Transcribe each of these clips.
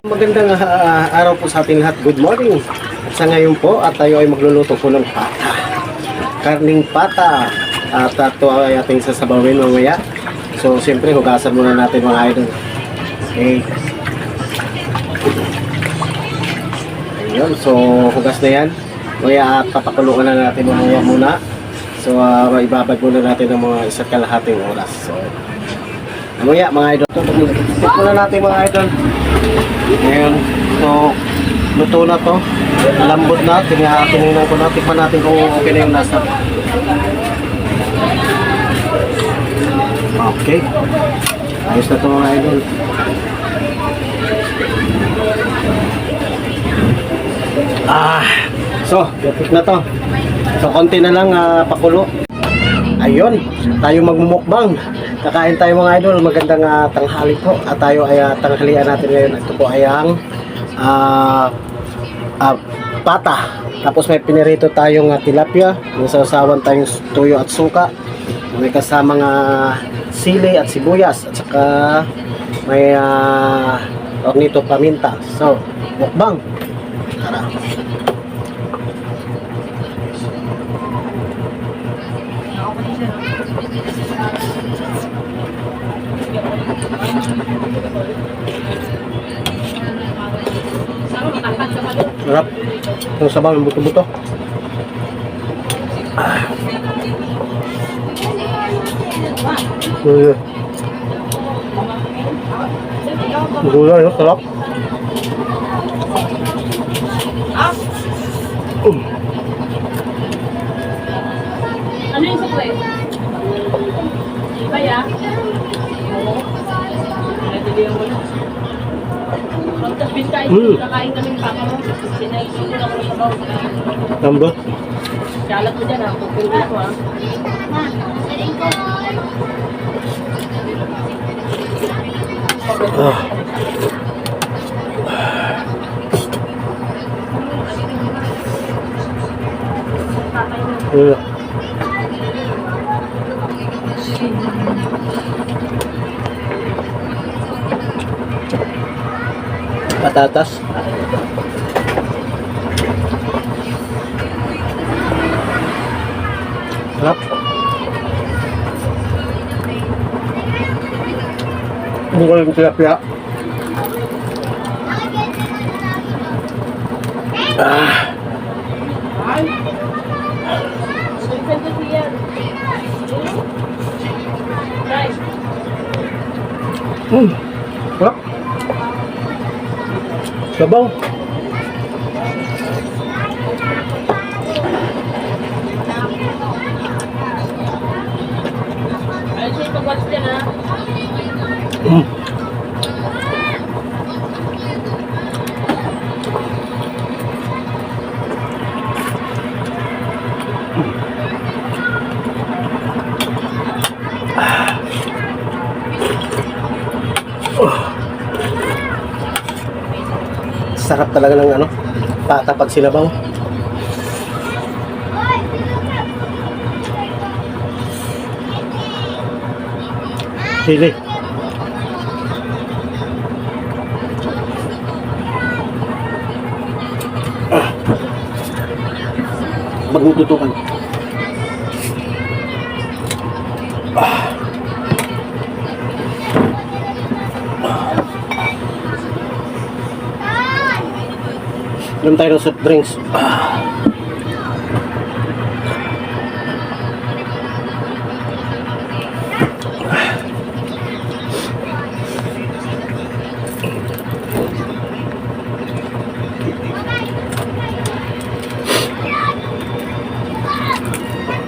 Magandang araw po sa ating lahat. Good morning. At sa ngayon po at tayo ay magluluto po ng pata. Karning pata. At ito ay ating sasabawin mamaya. So siyempre hugasan muna natin mga idol. Okay. Ayun. So hugas na yan. Mamaya papakulungan na natin mamaya muna. So ibabad muna natin ng mga isa't kalahating oras. So mamaya mga idol. Ito muna natin mga idol. Ngayon, so luto na to, lambot na, tinignan ko na, tikman natin kung okay na yung lasa. Okay, ayos na to mga idol. So, yapit na to. So, konti na lang pakulo. Ayun, tayo magmumukbang. Kakain tayo mga idol. Magandang tanghali po. At tayo ay tanghalian natin ngayon. Ito po ay ang pata. Tapos may pinirito tayong tilapia. May sausawan tayong tuyo at suka. May kasamang sili at sibuyas. At saka may ornito paminta. So, mukbang. Tara. Sarap. Yung sabaw ng buto-buto. Gulay, no? Sarap. Ano yung supply? Iba ya? Kakain kami ng papa mo. Sinaisunan ako ng sabaw. Lambot. Kalat mo dyan ha. Pupulin ko ha. Patatas. Sarap. Bukan yung tilapia. Sarap. Sabaw. Ayun siya yung pag-watch dyan ha. Sarap talaga ng pata pag sinabaw. Sili. Bagong tutukan. Inom tayo ng soft drinks.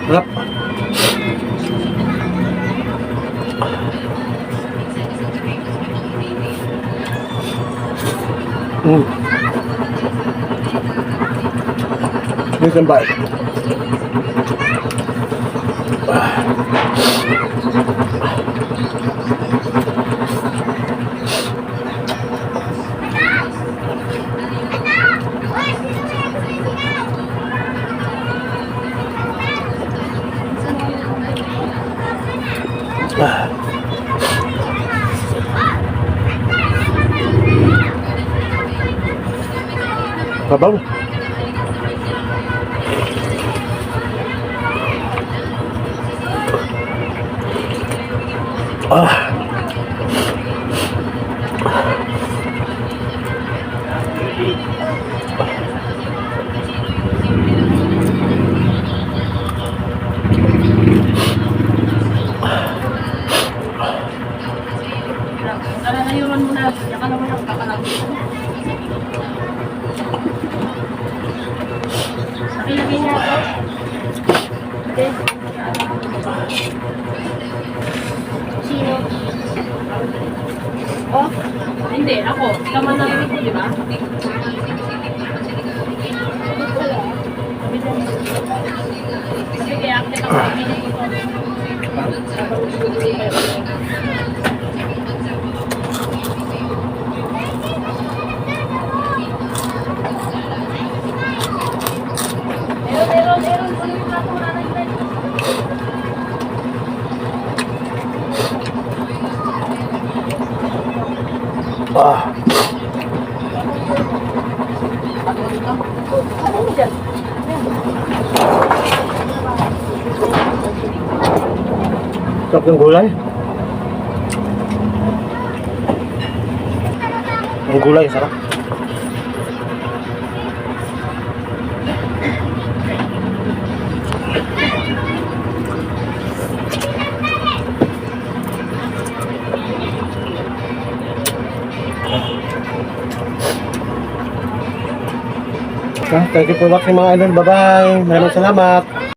Sarap. You can buy it. Sabaw. Ah. Tara na yun muna. Yan ka naman ang kakalap. Nakilagay niya ito. Okay. Sino? Oh? Hindi, ako. Kaman na rin ito, di ba? Kasi kaya akit ako pamili ito. Meron. Ano yung plato na nagdag? Ah. Ano mo dyan? Sarap ng gulay. Ang gulay, sarap. Thank you for watching mga idol. Bye-bye. Maraming salamat.